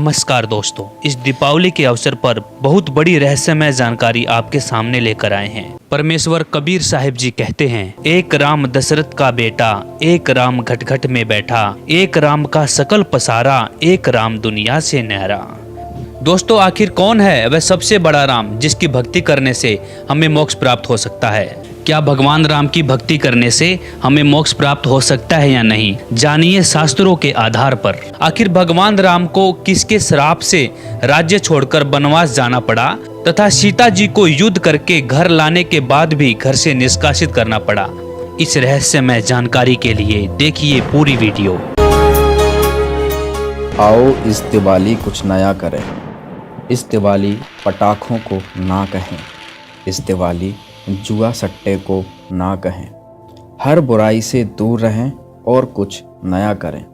नमस्कार दोस्तों, इस दीपावली के अवसर पर बहुत बड़ी रहस्यमय जानकारी आपके सामने लेकर आए हैं। परमेश्वर कबीर साहिब जी कहते हैं, एक राम दशरथ का बेटा, एक राम घट घट में बैठा, एक राम का सकल पसारा, एक राम दुनिया से न्यारा। दोस्तों, आखिर कौन है वह सबसे बड़ा राम जिसकी भक्ति करने से हमें मोक्ष प्राप्त हो सकता है? क्या भगवान राम की भक्ति करने से हमें मोक्ष प्राप्त हो सकता है या नहीं? जानिए शास्त्रों के आधार पर। आखिर भगवान राम को किसके श्राप से राज्य छोड़कर वनवास जाना पड़ा तथा सीता जी को युद्ध करके घर लाने के बाद भी घर से निष्कासित करना पड़ा? इस रहस्यमय जानकारी के लिए देखिए पूरी वीडियो। आओ इस दिवाली कुछ नया करें, इस दिवाली पटाखों को ना कहें, इस दिवाली जुआ सट्टे को ना कहें, हर बुराई से दूर रहें और कुछ नया करें।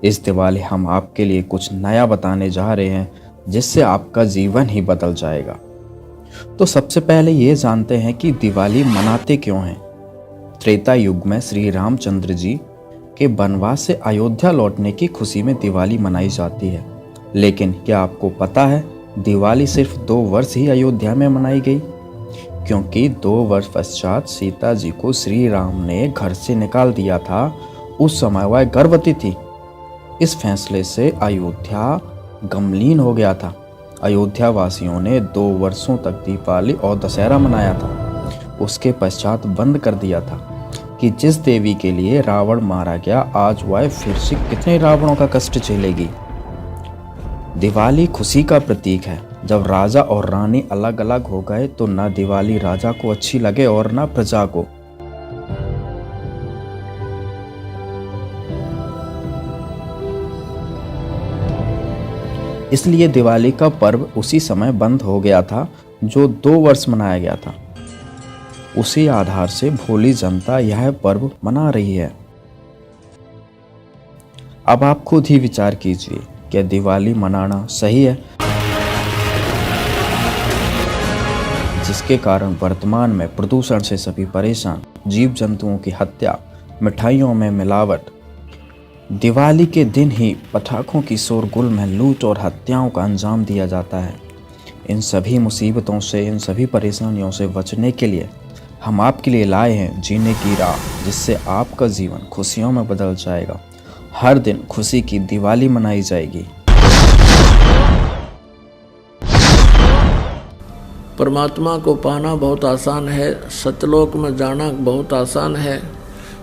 इस दिवाली हम आपके लिए कुछ नया बताने जा रहे हैं जिससे आपका जीवन ही बदल जाएगा। तो सबसे पहले ये जानते हैं कि दिवाली मनाते क्यों हैं। त्रेता युग में श्री रामचंद्र जी के वनवास से अयोध्या लौटने की खुशी में दिवाली मनाई जाती है। लेकिन क्या आपको पता है, दिवाली सिर्फ 2 वर्ष ही अयोध्या में मनाई गई, क्योंकि 2 वर्ष पश्चात सीता जी को श्री राम ने घर से निकाल दिया था। उस समय वह गर्भवती थी। इस फैसले से अयोध्या गमलीन हो गया था। अयोध्या वासियों ने 2 वर्षों तक दीपावली और दशहरा मनाया था। उसके पश्चात बंद कर दिया था कि जिस देवी के लिए रावण मारा गया, आज वह फिर से कितने रावणों का कष्ट झेलेगी। दिवाली खुशी का प्रतीक है। जब राजा और रानी अलग अलग हो गए तो न दिवाली राजा को अच्छी लगे और न प्रजा को। इसलिए दिवाली का पर्व उसी समय बंद हो गया था जो 2 वर्ष मनाया गया था। उसी आधार से भोली जनता यह पर्व मना रही है। अब आप खुद ही विचार कीजिए, क्या दिवाली मनाना सही है? जिसके कारण वर्तमान में प्रदूषण से सभी परेशान, जीव जंतुओं की हत्या, मिठाइयों में मिलावट, दिवाली के दिन ही पटाखों की शोरगुल में लूट और हत्याओं का अंजाम दिया जाता है। इन सभी मुसीबतों से, इन सभी परेशानियों से बचने के लिए हम आपके लिए लाए हैं जीने की राह, जिससे आपका जीवन खुशियों में बदल जाएगा। हर दिन खुशी की दिवाली मनाई जाएगी। परमात्मा को पाना बहुत आसान है, सतलोक में जाना बहुत आसान है,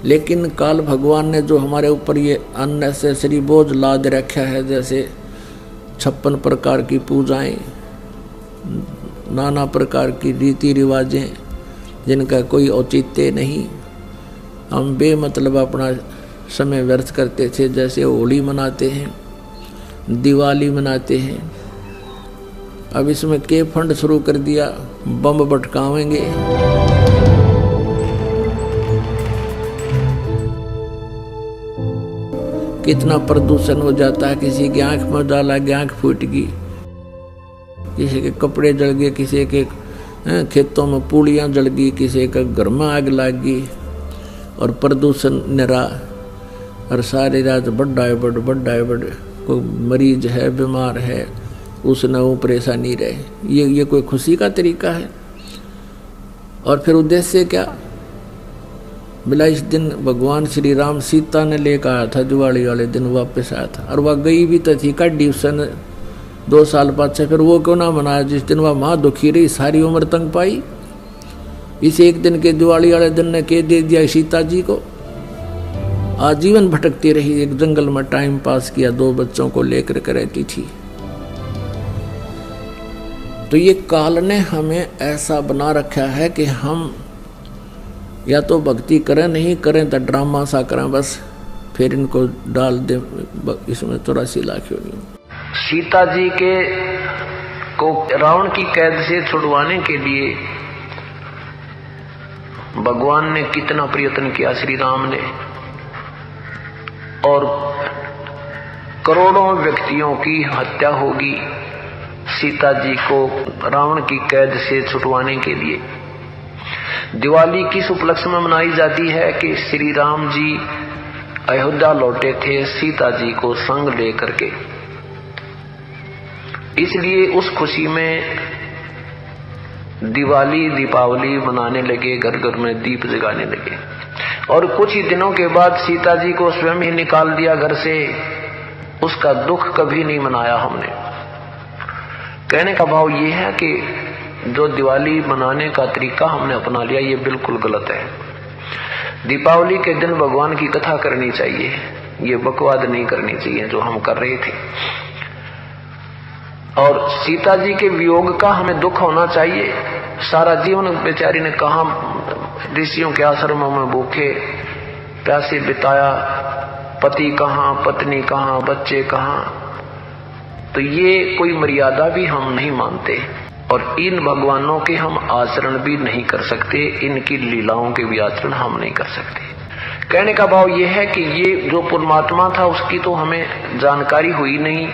लेकिन काल भगवान ने जो हमारे ऊपर ये अननेसेसरी बोझ लाद रखा है, जैसे 56 प्रकार की पूजाएं, नाना प्रकार की रीति रिवाजें जिनका कोई औचित्य नहीं, हम बेमतलब अपना समय व्यर्थ करते थे। जैसे होली मनाते हैं, दिवाली मनाते हैं, अब इसमें के फंड शुरू कर दिया, बम भटकावेंगे। कितना प्रदूषण हो जाता है। किसी की आंख में डाला गया, आंख फूट गई, किसी के कपड़े जल गए, किसी के खेतों में पूड़ियाँ जल गई, किसी का घर में आग लग गई, और प्रदूषण निरा। और सारी रात बड़ा है बड़ कोई मरीज है, बीमार है, उसने वो परेशानी रहे। ये कोई खुशी का तरीका है? और फिर उद्देश्य क्या? बिला इस दिन भगवान श्री राम सीता ने लेकर आया था, दिवाली वाले दिन वापस आया था, और वह गई भी तो थी काटी उसने 2 साल बाद से। फिर वो क्यों ना मनाया जिस दिन वह माँ दुखी रही, सारी उम्र तंग पाई? इस एक दिन के दिवाली वाले दिन ने के दे दिया सीता जी को। आजीवन भटकती रही, एक जंगल में टाइम पास किया, 2 बच्चों को लेकर के रहती थी। तो ये काल ने हमें ऐसा बना रखा है कि हम या तो भक्ति करें, नहीं करें तो ड्रामा सा करें, बस फिर इनको डाल दें इसमें 84 लाख योनियों। सीता जी को रावण की कैद से छुड़वाने के लिए भगवान ने कितना प्रयत्न किया, श्री राम ने, और करोड़ों व्यक्तियों की हत्या होगी सीता जी को रावण की कैद से छुड़वाने के लिए। दिवाली किस उपलक्ष्य में मनाई जाती है कि श्री राम जी अयोध्या लौटे थे सीता जी को संग लेकर के। इसलिए उस खुशी में दिवाली दीपावली मनाने लगे, घर घर में दीप जगाने लगे। और कुछ ही दिनों के बाद सीता जी को स्वयं ही निकाल दिया घर से। उसका दुख कभी नहीं मनाया हमने। कहने का भाव यह है कि जो दिवाली मनाने का तरीका हमने अपना लिया ये बिल्कुल गलत है। दीपावली के दिन भगवान की कथा करनी चाहिए, ये बकवाद नहीं करनी चाहिए जो हम कर रहे थे। और सीता जी के वियोग का हमें दुख होना चाहिए। सारा जीवन बेचारी ने कहा ऋषियों के आश्रमों में भूखे प्यासे बिताया, पति कहाँ, पत्नी कहाँ, बच्चे कहाँ। तो ये कोई मर्यादा भी हम नहीं मानते और इन भगवानों के हम आचरण भी नहीं कर सकते, इनकी लीलाओं के भी आचरण हम नहीं कर सकते। कहने का भाव यह है कि ये जो परमात्मा था उसकी तो हमें जानकारी हुई नहीं,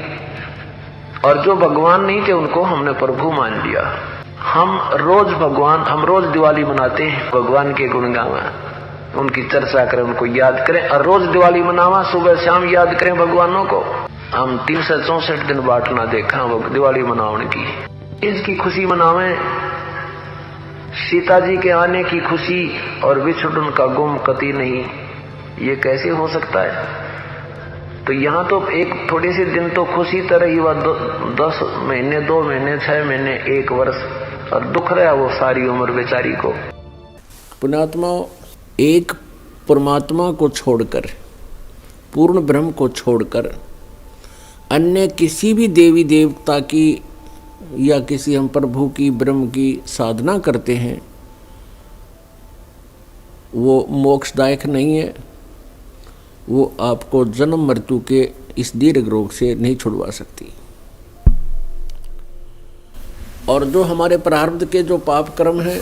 और जो भगवान नहीं थे उनको हमने प्रभु मान लिया। हम रोज दिवाली मनाते हैं, भगवान के गुण गावा, उनकी चर्चा करें, उनको याद करें, और रोज दिवाली मनावा, सुबह शाम याद करें भगवानों को। हम 364 दिन बांटना देखा वो दिवाली मनाने की, इसकी खुशी मनावें, सीता जी के आने की खुशी और विछुड़न का गुम कति नहीं। ये कैसे हो सकता है? तो यहाँ तो एक थोड़े से दिन तो खुशी तरह ही, वह 10 महीने, 2 महीने, 6 महीने, 1 वर्ष, और दुख रहा वो सारी उम्र बेचारी को। पुण्यात्मा, एक परमात्मा को छोड़कर, पूर्ण ब्रह्म को छोड़कर अन्य किसी भी देवी देवता की या किसी हम प्रभु की, ब्रह्म की साधना करते हैं, वो मोक्षदायक नहीं है। वो आपको जन्म मृत्यु के इस दीर्घ रोग से नहीं छुड़वा सकती। और जो हमारे प्रारब्ध के जो पाप कर्म हैं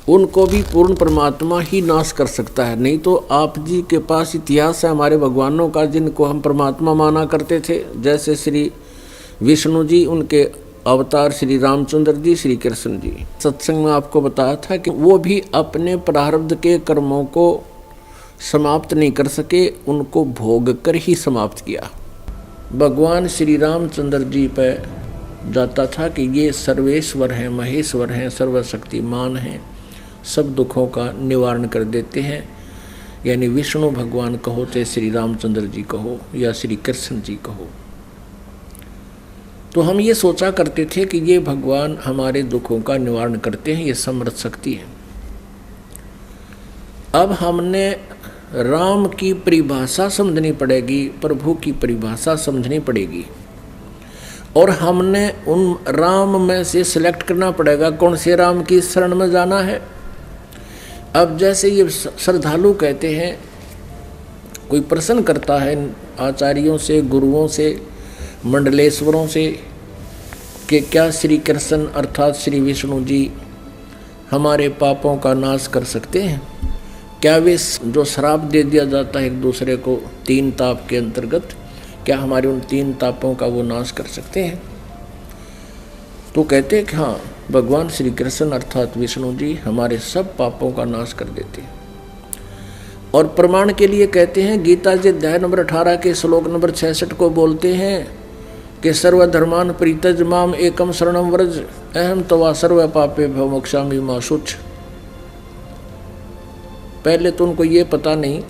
उनको भी पूर्ण परमात्मा ही नाश कर सकता है। नहीं तो आप जी के पास इतिहास है हमारे भगवानों का जिनको हम परमात्मा माना करते थे, जैसे श्री विष्णु जी, उनके अवतार श्री रामचंद्र जी, श्री कृष्ण जी। सत्संग में आपको बताया था कि वो भी अपने प्रारब्ध के कर्मों को समाप्त नहीं कर सके, उनको भोग कर ही समाप्त किया। भगवान श्री रामचंद्र जी पर जाता था कि ये सर्वेश्वर हैं, महेश्वर हैं, सर्वशक्तिमान हैं, सब दुखों का निवारण कर देते हैं। यानी विष्णु भगवान कहो, चाहे श्री रामचंद्र जी कहो या श्री कृष्ण जी कहो। तो हम ये सोचा करते थे कि ये भगवान हमारे दुखों का निवारण करते हैं, ये समर्थ शक्ति है। अब हमने राम की परिभाषा समझनी पड़ेगी, प्रभु की परिभाषा समझनी पड़ेगी, और हमने उन राम में से सिलेक्ट करना पड़ेगा कौन से राम की शरण में जाना है। अब जैसे ये श्रद्धालु कहते हैं, कोई प्रश्न करता है आचार्यों से, गुरुओं से, मंडलेश्वरों से कि क्या श्री कृष्ण अर्थात श्री विष्णु जी हमारे पापों का नाश कर सकते हैं? क्या वे जो श्राप दे दिया जाता है एक दूसरे को 3 ताप के अंतर्गत, क्या हमारे उन 3 तापों का वो नाश कर सकते हैं? तो कहते हैं कि हाँ, भगवान श्री कृष्ण अर्थात विष्णु जी हमारे सब पापों का नाश कर देते हैं। और प्रमाण के लिए कहते हैं, गीता जी अध्याय नंबर 18 के श्लोक नंबर 66 को बोलते हैं कि सर्वधर्मान परित्यज माम एकम शरणम व्रज अहम तवा सर्व पापे भव मोक्षामि मा शुच। पहले तो उनको ये पता नहीं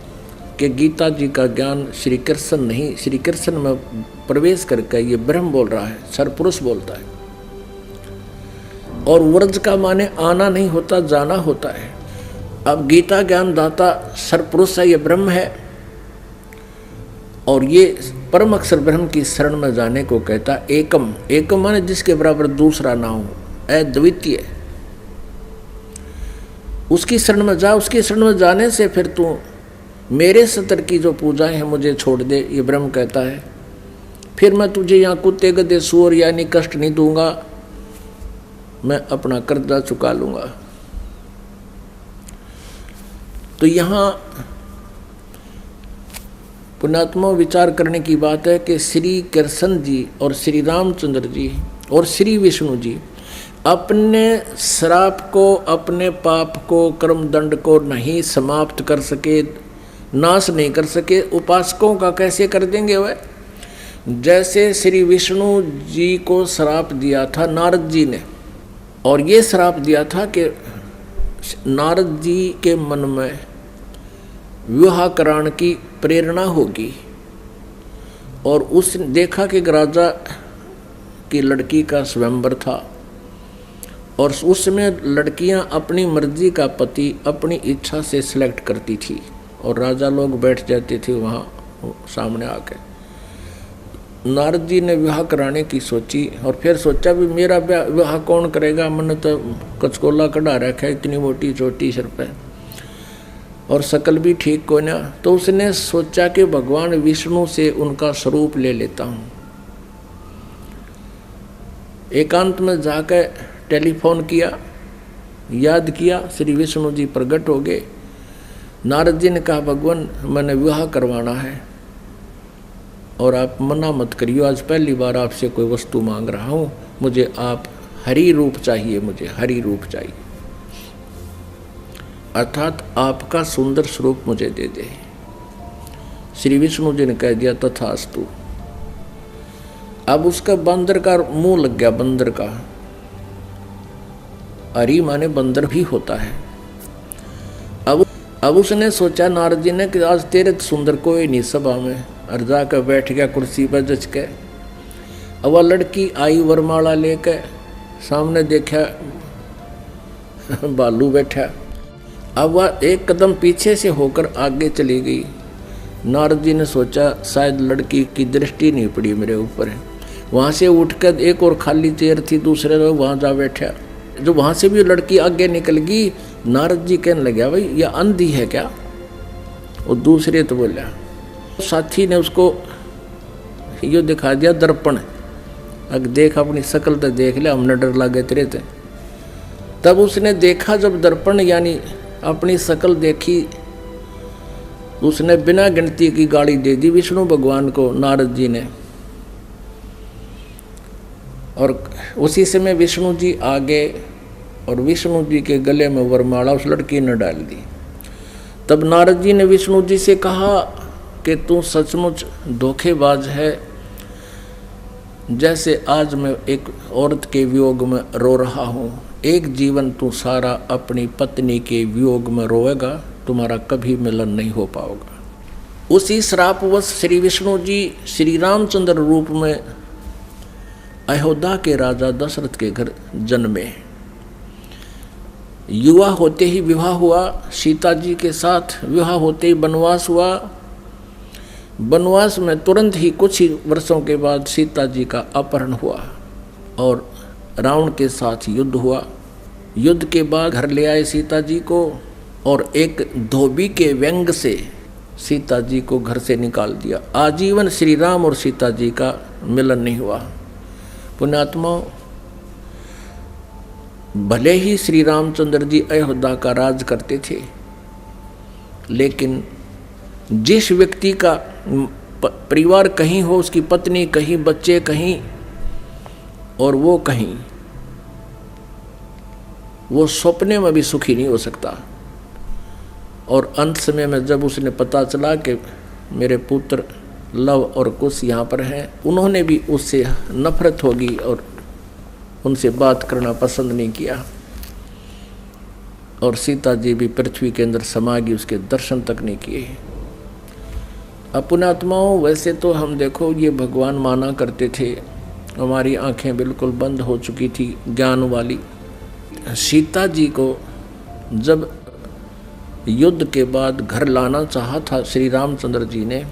कि गीता जी का ज्ञान श्री कृष्ण नहीं, श्री कृष्ण में प्रवेश करके ये ब्रह्म बोल रहा है, सरपुरुष बोलता है। और व्रज का माने आना नहीं होता, जाना होता है। अब गीता ज्ञान दाता सरपुरुष है, ये ब्रह्म है, और ये परम अक्षर ब्रह्म की शरण में जाने को कहता एकम। एकम माने जिसके बराबर दूसरा ना हो, अद्वितीय। उसकी शरण में जा, उसकी शरण में जाने से फिर तू मेरे सतर की जो पूजाएं हैं मुझे छोड़ दे, ये ब्रह्म कहता है। फिर मैं तुझे यहाँ कुत्ते गधे सूअर यानी कष्ट नहीं दूंगा, मैं अपना कर्जा चुका लूंगा। तो यहाँ पुण्यात्मा विचार करने की बात है कि श्री कृष्ण जी और श्री रामचंद्र जी और श्री विष्णु जी अपने श्राप को, अपने पाप को, कर्म दंड को नहीं समाप्त कर सके, नाश नहीं कर सके। उपासकों का कैसे कर देंगे वह? जैसे श्री विष्णु जी को श्राप दिया था नारद जी ने, और ये श्राप दिया था कि नारद जी के मन में विवाह कराने की प्रेरणा होगी, और उसने देखा कि राजा की लड़की का स्वयंवर था, और उसमें लड़कियां अपनी मर्जी का पति अपनी इच्छा से सिलेक्ट करती थी, और राजा लोग बैठ जाते थे वहाँ सामने आके। नारद जी ने विवाह कराने की सोची, और फिर सोचा भी मेरा विवाह कौन करेगा, मैंने तो कचकोला कढ़ा रखा है, इतनी मोटी चोटी सिर पे, और शकल भी ठीक को ना। तो उसने सोचा कि भगवान विष्णु से उनका स्वरूप ले लेता हूँ। एकांत में जाकर टेलीफोन किया, याद किया, श्री विष्णु जी प्रकट हो गए। नारद जी ने कहा भगवान मैंने विवाह करवाना है और आप मना मत करियो, आज पहली बार आपसे कोई वस्तु मांग रहा हूँ, मुझे आप हरि रूप चाहिए, मुझे हरि रूप चाहिए, अर्थात आपका सुंदर स्वरूप मुझे दे दे। श्री विष्णु जी ने कह दिया तथास्तु। अब उसका बंदर का मुंह लग गया, बंदर का, हरि माने बंदर भी होता है। अब उसने सोचा नारद जी ने कि आज तेरे सुंदर कोई नहीं सभा में, और जाकर बैठ गया कुर्सी पर जच के। अब वह लड़की आई वरमाला लेकर, सामने देखा बालू बैठा। अब वह एक कदम पीछे से होकर आगे चली गई। नारद जी ने सोचा शायद लड़की की दृष्टि नहीं पड़ी मेरे ऊपर। वहाँ से उठकर एक और खाली चेयर थी दूसरे लोग, वहाँ जा बैठा। जो वहाँ से भी लड़की आगे निकल गई, नारद जी कहने लगा भाई यह अंधी है क्या? और दूसरे तो बोला, साथी ने उसको यो दिखा दिया दर्पण, अगर देख अपनी शक्ल तो देख ले, हमने डर लगे तेरे थे। तब उसने देखा जब दर्पण यानी अपनी शक्ल देखी, उसने बिना गिनती की गाली दे दी विष्णु भगवान को नारद जी ने। और उसी समय विष्णु जी आगे और विष्णु जी के गले में वरमाला उस लड़की ने डाल दी। तब नारद जी ने विष्णु जी से कहा कि तू सचमुच धोखेबाज है, जैसे आज मैं एक औरत के वियोग में रो रहा हूँ, एक जीवन तू सारा अपनी पत्नी के वियोग में रोएगा, तुम्हारा कभी मिलन नहीं हो पाओगा। उसी श्रापवश श्री विष्णु जी श्री रामचंद्र रूप में अयोध्या के राजा दशरथ के घर जन्मे। युवा होते ही विवाह हुआ, सीता जी के साथ विवाह होते ही वनवास हुआ। वनवास में तुरंत ही कुछ ही वर्षों के बाद सीता जी का अपहरण हुआ और रावण के साथ युद्ध हुआ। युद्ध के बाद घर ले आए सीता जी को, और एक धोबी के व्यंग से सीता जी को घर से निकाल दिया। आजीवन श्री राम और सीता जी का मिलन नहीं हुआ। पुण्यात्मा, भले ही श्री रामचंद्र जी अयोध्या का राज करते थे, लेकिन जिस व्यक्ति का परिवार कहीं हो, उसकी पत्नी कहीं, बच्चे कहीं और वो कहीं, वो सपने में भी सुखी नहीं हो सकता। और अंत समय में जब उसने पता चला कि मेरे पुत्र लव और कुश यहाँ पर हैं, उन्होंने भी उससे नफरत होगी और उनसे बात करना पसंद नहीं किया, और सीता जी भी पृथ्वी के अंदर समा गई, उसके दर्शन तक नहीं किए। पुण्यात्माओं, वैसे तो हम देखो ये भगवान माना करते थे, हमारी आंखें बिल्कुल बंद हो चुकी थी ज्ञान वाली। सीता जी को जब युद्ध के बाद घर लाना चाहा था श्री रामचंद्र जी ने,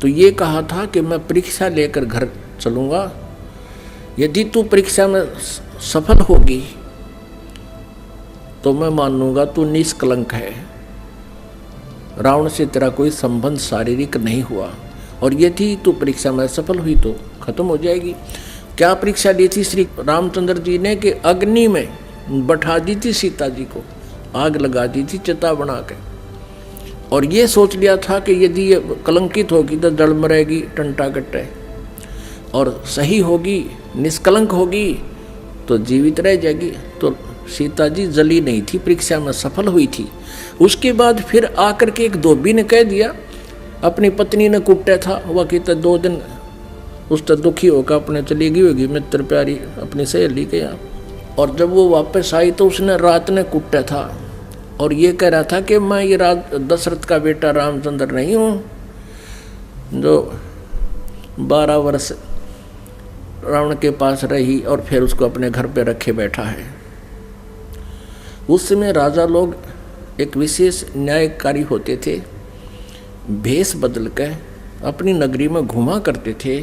तो ये कहा था कि मैं परीक्षा लेकर घर चलूँगा, यदि तू परीक्षा में सफल होगी तो मैं मानूंगा तू निष्कलंक है, रावण से तेरा कोई संबंध शारीरिक नहीं हुआ, और यदि तू परीक्षा में सफल हुई तो खत्म हो जाएगी। क्या परीक्षा ली थी श्री रामचंद्र जी ने कि अग्नि में बैठा दी थी सीता जी को, आग लगा दी थी चिता बना के, और ये सोच लिया था कि यदि ये कलंकित होगी तो जल मरेगी टंटा कट्टे, और सही होगी निष्कलंक होगी तो जीवित रह जाएगी। तो सीता जी जली नहीं थी, परीक्षा में सफल हुई थी। उसके बाद फिर आकर के एक धोबी ने कह दिया, अपनी पत्नी ने कुटा था, वह कहता 2 दिन उस तो दुखी होकर अपने चली गई होगी मित्र प्यारी अपनी सहेली के यहाँ। और जब वो वापस आई तो उसने रात ने कुटा था और ये कह रहा था कि मैं ये दशरथ का बेटा रामचंद्र नहीं हूँ जो 12 वर्ष रावण के पास रही और फिर उसको अपने घर पे रखे बैठा है। उस समय राजा लोग एक विशेष न्यायकारी होते थे, भेष बदल कर अपनी नगरी में घुमा करते थे,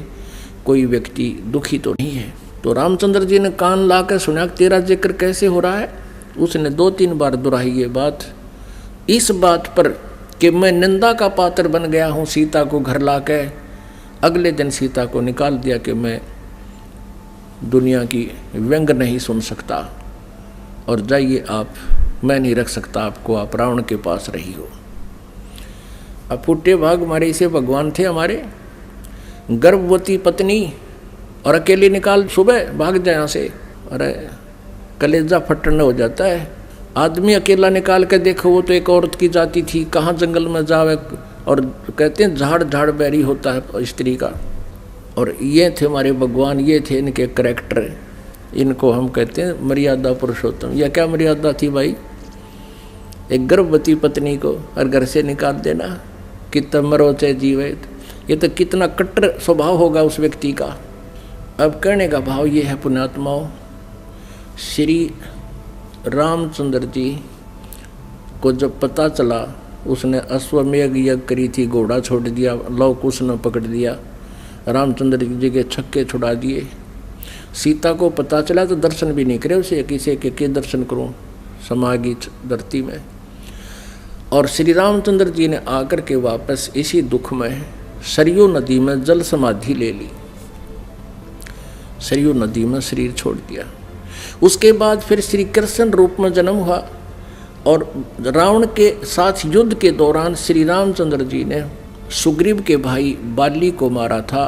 कोई व्यक्ति दुखी तो नहीं है। तो रामचंद्र जी ने कान ला कर सुना तेरा जिक्र कैसे हो रहा है। उसने 2-3 बार दोहराई ये बात, इस बात पर कि मैं निंदा का पात्र बन गया हूँ सीता को घर ला कर। अगले दिन सीता को निकाल दिया कि मैं दुनिया की व्यंग नहीं सुन सकता और जाइए आप, मैं नहीं रख सकता आपको, आप रावण के पास रही हो। अब फुटे भाग हमारे इसे भगवान थे हमारे, गर्भवती पत्नी और अकेले निकाल सुबह भाग जाए यहाँ से, अरे कलेजा फटने हो जाता है। आदमी अकेला निकाल के देखो, वो तो एक औरत की जाति थी, कहाँ जंगल में जावे। और कहते हैं झाड़ झाड़ बैरी होता है स्त्री का। और ये थे हमारे भगवान, ये थे इनके करैक्टर, इनको हम कहते हैं मर्यादा पुरुषोत्तम। यह क्या मर्यादा थी भाई, एक गर्भवती पत्नी को और घर से निकाल देना, कितना मरो चाहे जीवे। ये तो कितना कट्टर स्वभाव होगा उस व्यक्ति का। अब कहने का भाव ये है पुण्यात्माओं, श्री रामचंद्र जी को जब पता चला, उसने अश्वमेघ यज्ञ करी थी, घोड़ा छोड़ दिया, लव कुश ने पकड़ दिया, रामचंद्र जी के छक्के छुड़ा दिए। सीता को पता चला तो दर्शन भी नहीं करे उसे, किसी के दर्शन करूं समागी धरती में। और श्री रामचंद्र जी ने आकर के वापस इसी दुख में सरयू नदी में जल समाधि ले ली, सरयू नदी में शरीर छोड़ दिया। उसके बाद फिर श्री कृष्ण रूप में जन्म हुआ और रावण के साथ युद्ध के दौरान श्री रामचंद्र जी ने सुग्रीव के भाई बाली को मारा था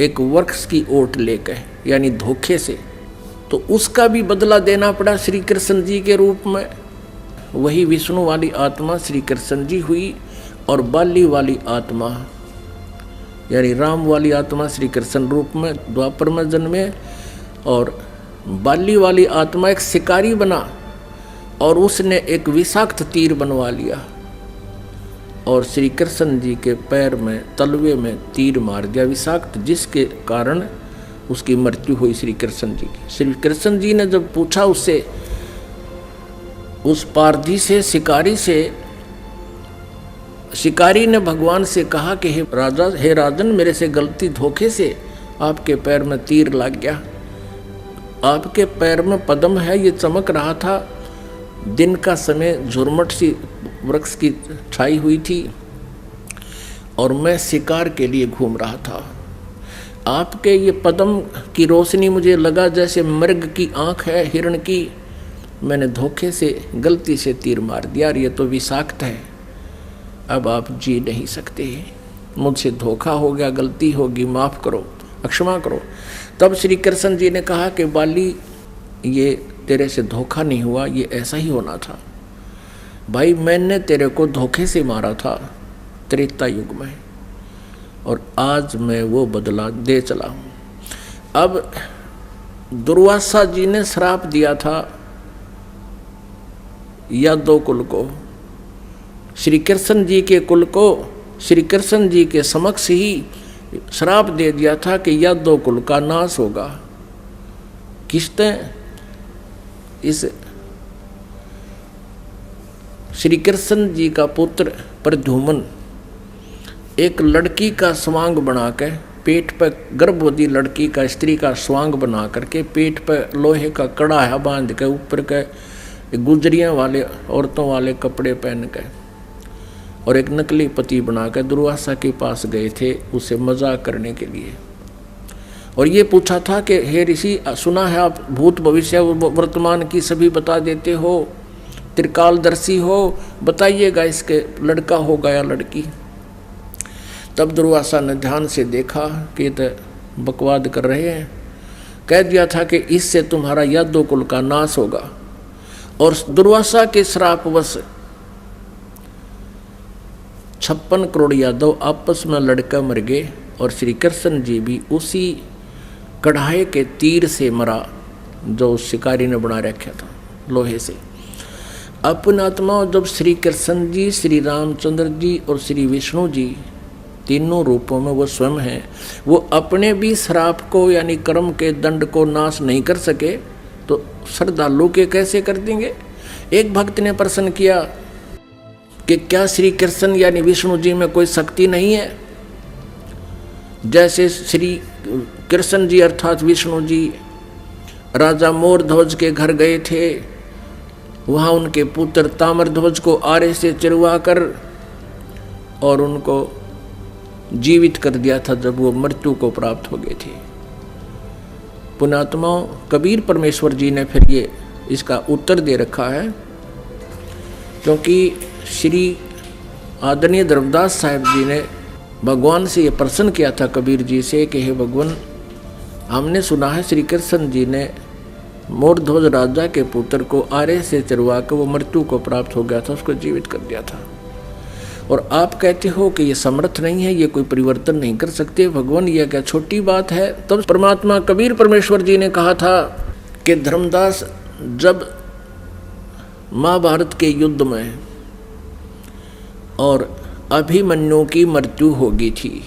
एक वृक्ष की ओट लेकर, यानी धोखे से। तो उसका भी बदला देना पड़ा श्री कृष्ण जी के रूप में। वही विष्णु वाली आत्मा श्री कृष्ण जी हुई और बाली वाली आत्मा यानी राम वाली आत्मा श्री कृष्ण रूप में द्वापर में जन्मे। और बाली वाली आत्मा एक शिकारी बना और उसने एक विषाक्त तीर बनवा लिया और श्री कृष्ण जी के पैर में तलवे में तीर मार दिया विषाक्त, जिसके कारण उसकी मृत्यु हुई श्री कृष्ण जी की। श्री कृष्ण जी ने जब पूछा उससे, उस पारधी से, शिकारी से, शिकारी ने भगवान से कहा कि हे राजन, मेरे से गलती धोखे से आपके पैर में तीर लग गया। आपके पैर में पद्म है, ये चमक रहा था, दिन का समय झुरमट सी वृक्ष की छाई हुई थी और मैं शिकार के लिए घूम रहा था। आपके ये पद्म की रोशनी मुझे लगा जैसे मृग की आंख है हिरण की, मैंने धोखे से गलती से तीर मार दिया और ये तो विषाक्त है, अब आप जी नहीं सकते, मुझसे धोखा हो गया, गलती होगी, माफ़ करो, क्षमा करो। तब श्री कृष्ण जी ने कहा कि बाली, ये तेरे से धोखा नहीं हुआ, ये ऐसा ही होना था भाई, मैंने तेरे को धोखे से मारा था त्रेता युग में और आज मैं वो बदला दे चला हूँ। अब दुर्वासा जी ने श्राप दिया था यादव कुल को, श्री कृष्ण जी के कुल को श्री कृष्ण जी के समक्ष ही श्राप दे दिया था कि यादव कुल का नाश होगा। किसने? इस श्री कृष्ण जी का पुत्र प्रद्युम्न एक लड़की का स्वांग बना के पेट पर, गर्भवती लड़की का, स्त्री का स्वांग बना करके पेट पर लोहे का कड़ा बांध के ऊपर के गुजरियाँ वाले औरतों वाले कपड़े पहन के और एक नकली पति बना कर दुर्वासा के पास गए थे उसे मजाक करने के लिए। और ये पूछा था कि हे ऋषि, सुना है आप भूत भविष्य वर्तमान की सभी बता देते हो, त्रिकालदर्शी हो, बताइएगा इसके लड़का होगा या लड़की। तब दुर्वासा ने ध्यान से देखा कि तो बकवाद कर रहे हैं, कह दिया था कि इससे तुम्हारा यादव कुल का नाश होगा। और दुर्वासा के श्रापवश 56 करोड़ यादव आपस में लड़कर मर गए और श्री कृष्ण जी भी उसी कढ़ाई के तीर से मरा जो उस शिकारी ने बना रखा था लोहे से। अपने आत्मा जब श्री कृष्ण जी, श्री रामचंद्र जी और श्री विष्णु जी तीनों रूपों में वो स्वयं हैं, वो अपने भी श्राप को यानी कर्म के दंड को नाश नहीं कर सके तो श्रद्धालु के कैसे कर देंगे। एक भक्त ने प्रश्न किया कि क्या श्री कृष्ण यानी विष्णु जी में कोई शक्ति नहीं है? जैसे श्री कृष्ण जी अर्थात विष्णु जी राजा मोरध्वज के घर गए थे, वहाँ उनके पुत्र ताम्रध्वज को आरे से चिरवा कर और उनको जीवित कर दिया था जब वो मृत्यु को प्राप्त हो गए थे। पुण्यात्माओं, कबीर परमेश्वर जी ने फिर ये इसका उत्तर दे रखा है, क्योंकि श्री आदरणीय धर्मदास साहिब जी ने भगवान से ये प्रश्न किया था कबीर जी से कि हे भगवान, हमने सुना है श्री कृष्ण जी ने मोरध्वज राजा के पुत्र को आरे से चरवा कर वो मृत्यु को प्राप्त हो गया था, उसको जीवित कर दिया था, और आप कहते हो कि ये समर्थ नहीं है, ये कोई परिवर्तन नहीं कर सकते। भगवान, ये क्या छोटी बात है? तब परमात्मा कबीर परमेश्वर जी ने कहा था कि धर्मदास, जब महाभारत के युद्ध में और अभिमन्यु की मृत्यु हो गई थी,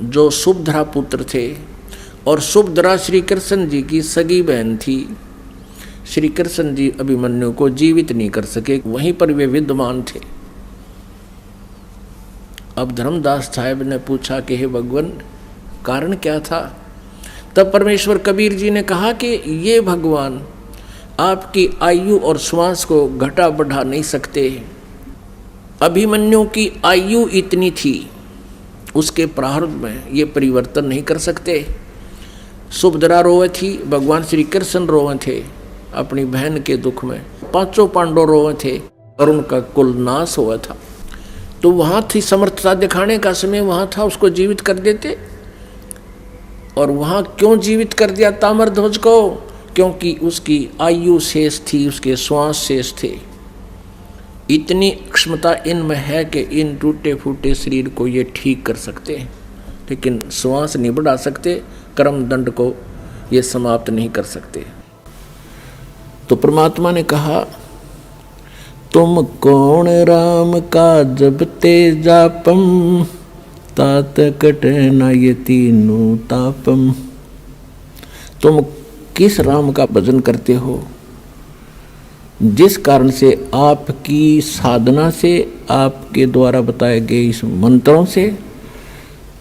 जो सुभद्रा पुत्र थे, और सुभद्रा श्री कृष्ण जी की सगी बहन थी, श्री कृष्ण जी अभिमन्यु को जीवित नहीं कर सके, वहीं पर वे विद्यमान थे। अब धर्मदास साहब ने पूछा कि हे भगवान, कारण क्या था? तब परमेश्वर कबीर जी ने कहा कि ये भगवान आपकी आयु और श्वास को घटा बढ़ा नहीं सकते। अभिमन्यु की आयु इतनी थी, उसके प्रारब्ध में ये परिवर्तन नहीं कर सकते। सुभद्रा रोए थी, भगवान श्री कृष्ण रोए थे अपनी बहन के दुख में, पांचों पांडव रोए थे और उनका कुल नाश हुआ था। तो वहाँ थी समर्थता दिखाने का समय, वहाँ था, उसको जीवित कर देते। और वहाँ क्यों जीवित कर दिया ताम्रध्वज को? क्योंकि उसकी आयु शेष थी, उसके श्वास शेष थे। इतनी क्षमता इनमें है कि इन टूटे फूटे शरीर को ये ठीक कर सकते हैं, लेकिन श्वास नहीं बढ़ा सकते, कर्म दंड को ये समाप्त नहीं कर सकते। तो परमात्मा ने कहा, तुम कौन राम का जब ते जापम, तात कट न ये तीनों तापम। तुम किस राम का भजन करते हो जिस कारण से आपकी साधना से, आपके द्वारा बताए गए इस मंत्रों से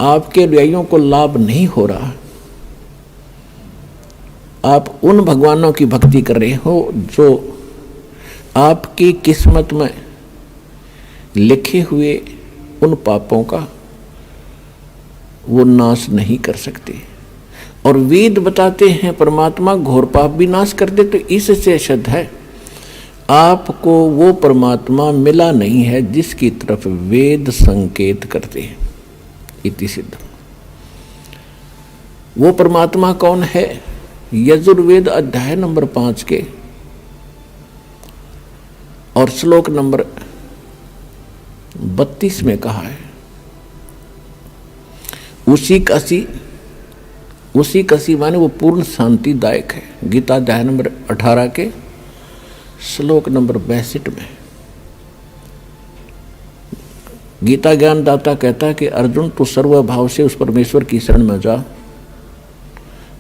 आपके अनुयायियों को लाभ नहीं हो रहा। आप उन भगवानों की भक्ति कर रहे हो जो आपकी किस्मत में लिखे हुए उन पापों का वो नाश नहीं कर सकते। और वेद बताते हैं परमात्मा घोर पाप भी नाश कर दे। तो इससे सिद्ध है आपको वो परमात्मा मिला नहीं है जिसकी तरफ वेद संकेत करते हैं। इति सिद्ध। वो परमात्मा कौन है? यजुर्वेद अध्याय नंबर 5 के और श्लोक नंबर 32 में कहा है, उसी कसी माने वो पूर्ण शांतिदायक है। गीता अध्याय नंबर 18 के श्लोक नंबर 62 में गीता ज्ञानदाता कहता है कि अर्जुन, तू सर्वभाव से उस परमेश्वर की शरण में जा,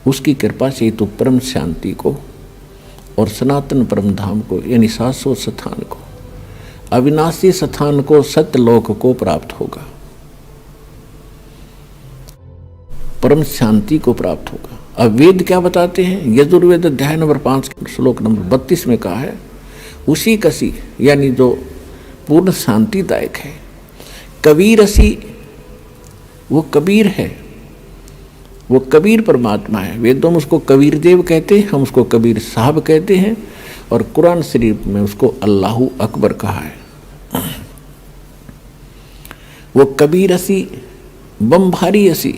उसकी कृपा से तू परम शांति को और सनातन परम धाम को यानी शाश्वत स्थान को, अविनाशी स्थान को, सत्यलोक को प्राप्त होगा, परम शांति को प्राप्त होगा। अब वेद क्या बताते हैं? यजुर्वेद अध्याय नंबर 5 श्लोक नंबर 32 में कहा है, उसी कसी यानी जो पूर्ण शांतिदायक है। कबीरसी, वो कबीर है, वो कबीर परमात्मा है। वेदों में उसको कबीर देव कहते हैं, हम उसको कबीर साहब कहते हैं, और कुरान शरीफ में उसको अल्लाहु अकबर कहा है। वो कबीर असी, बमभारी असी,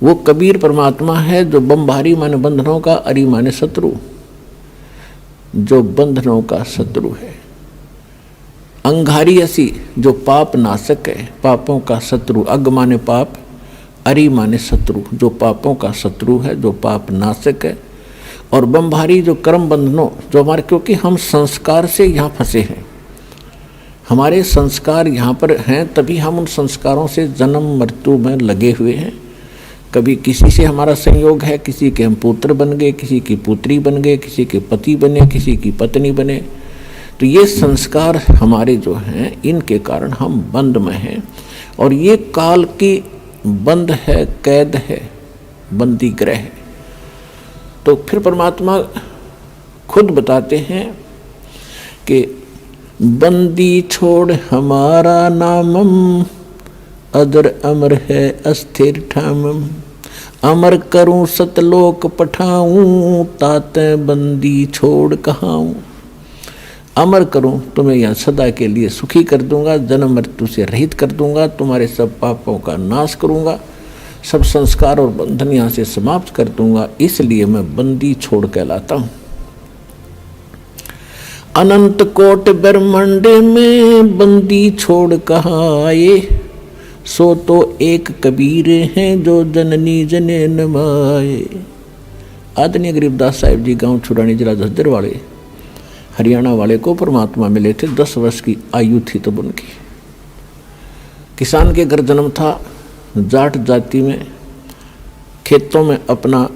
वो कबीर परमात्मा है जो बमभारी माने बंधनों का, अरी माने शत्रु, जो बंधनों का शत्रु है। अंगारी असी जो पाप नाशक है, पापों का शत्रु। अग माने पाप, अरि माने शत्रु, जो पापों का शत्रु है, जो पाप नाशक है। और बंभारी जो कर्म बंधनों, जो हमारे, क्योंकि हम संस्कार से यहाँ फंसे हैं, हमारे संस्कार यहाँ पर हैं, तभी हम उन संस्कारों से जन्म मृत्यु में लगे हुए हैं। कभी किसी से हमारा संयोग है, किसी के हम पुत्र बन गए, किसी की पुत्री बन गए, किसी के पति बने, किसी की पत्नी बने। तो ये संस्कार हमारे जो हैं, इनके कारण हम बंद में हैं। और ये काल की बंद है, कैद है, बंदी ग्रह है। तो फिर परमात्मा खुद बताते हैं कि बंदी छोड़ हमारा नामम, अदर अमर है अस्थिर ठामम। अमर करूं सतलोक पठाऊं, ताते बंदी छोड़ कहाऊं। अमर करूं, तुम्हें यहाँ सदा के लिए सुखी कर दूंगा, जन्म मृत्यु से रहित कर दूंगा, तुम्हारे सब पापों का नाश करूंगा, सब संस्कार और बंधन यहाँ से समाप्त कर दूंगा, इसलिए मैं बंदी छोड़ कहलाता हूँ। अनंत कोट ब्रह्मांड में बंदी छोड़ कहाँ आए, सो तो एक कबीर हैं जो जननी जने नमाए। आदरणीय गरीबदास साहिब जी गांव छुरानी जिला झज्जर वाले हरियाणा वाले को परमात्मा मिले थे। 10 वर्ष की आयु थी तब उनकी। किसान के घर जन्म था, जाट जाति में, खेतों में अपना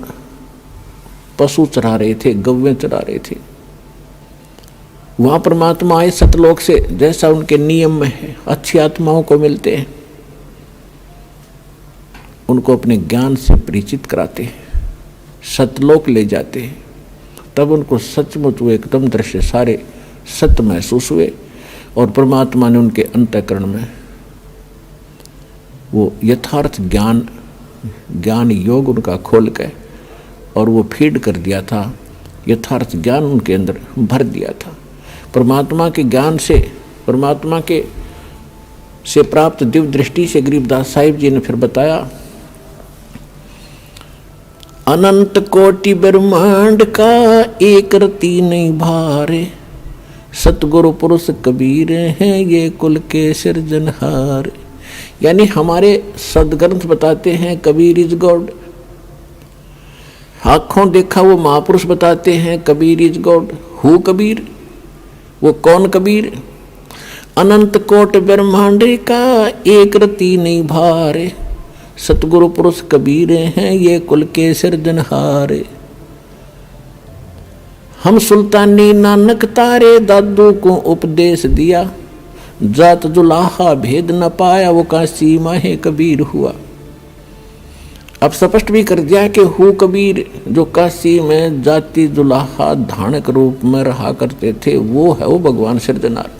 पशु चरा रहे थे, गौवें चरा रहे थे। वहाँ परमात्मा आए सतलोक से, जैसा उनके नियम में है, अच्छी आत्माओं को मिलते हैं, उनको अपने ज्ञान से परिचित कराते हैं, सतलोक ले जाते हैं। तब उनको सचमुच वो एकदम दृश्य सारे सत्य महसूस हुए और परमात्मा ने उनके अंतःकरण में वो यथार्थ ज्ञान योग उनका खोल के और वो फीड कर दिया था, यथार्थ ज्ञान उनके अंदर भर दिया था। परमात्मा के ज्ञान से, परमात्मा के से प्राप्त दिव्य दृष्टि से गरीबदास साहिब जी ने फिर बताया, अनंत कोटि ब्रह्मांड का एक रति नहीं भारे, सतगुरु पुरुष कबीर हैं ये कुल के सिरजनहार। यानी हमारे सदग्रंथ बताते हैं कबीर इज गॉड, आँखों देखा वो महापुरुष बताते हैं Kabir is God. Who Kabir, वो कौन कबीर? अनंत कोट ब्रह्मांड का एक रति नहीं भारे, सतगुरु पुरुष कबीर हैं ये कुल के सिरजनहारे। हम सुल्तानी नानक तारे, दादू को उपदेश दिया, जात जुलाहा भेद न पाया, वो काशी माहे कबीर हुआ। अब स्पष्ट भी कर दिया कि हु कबीर, जो काशी में जाति जुलाहा धानक रूप में रहा करते थे, वो है वो भगवान सिरजनहार।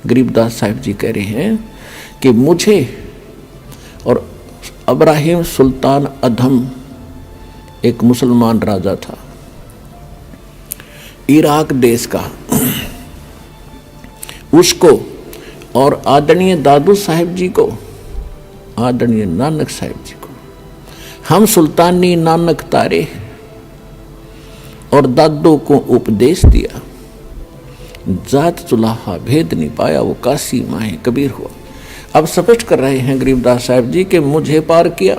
गरीबदास साहिब जी कह रहे हैं कि मुझे और इब्राहिम सुल्तान अधम, एक मुसलमान राजा था इराक देश का, उसको और आदरणीय दादू साहिब जी को, आदरणीय नानक साहिब जी को हम सुल्तानी नानक तारे और दादू को उपदेश दिया, जात चुलाहा भेद नहीं पाया, वो काशी माहे कबीर हुआ। अब स्पष्ट कर रहे हैं गरीबदास साहिब जी कि मुझे पार किया,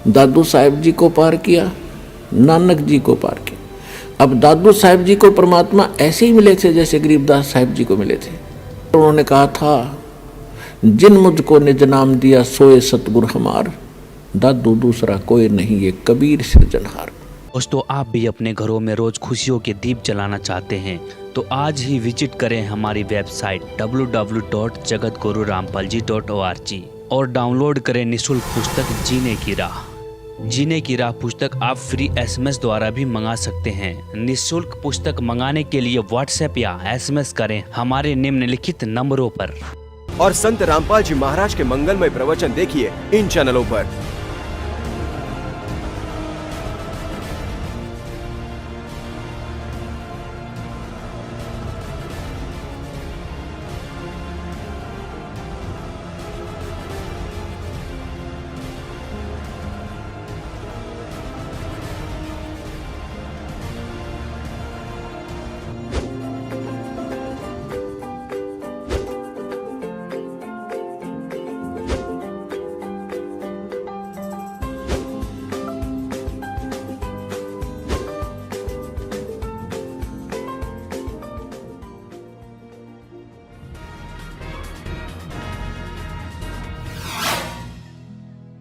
दादू साहिब जी को पार किया, नानक जी को पार किया। अब दादू साहिब जी को परमात्मा ऐसे ही मिले थे जैसे गरीबदास साहिब जी को मिले थे। उन्होंने कहा था, जिन मुझको निज नाम दिया सोए सतगुरु हमार, दादू दूसरा कोई नहीं ये कबीर सिरजनहार। दोस्तों, आप भी अपने घरों में रोज खुशियों के दीप जलाना चाहते हैं तो आज ही विजिट करें हमारी वेबसाइट www.jagatgururampalji.org और डाउनलोड करें निःशुल्क पुस्तक जीने की राह। जीने की राह पुस्तक आप फ्री SMS द्वारा भी मंगा सकते हैं। निःशुल्क पुस्तक मंगाने के लिए व्हाट्सएप या SMS करें हमारे निम्नलिखित नंबरों पर। और संत रामपाल जी महाराज के मंगलमय प्रवचन देखिए इन चैनलों पर।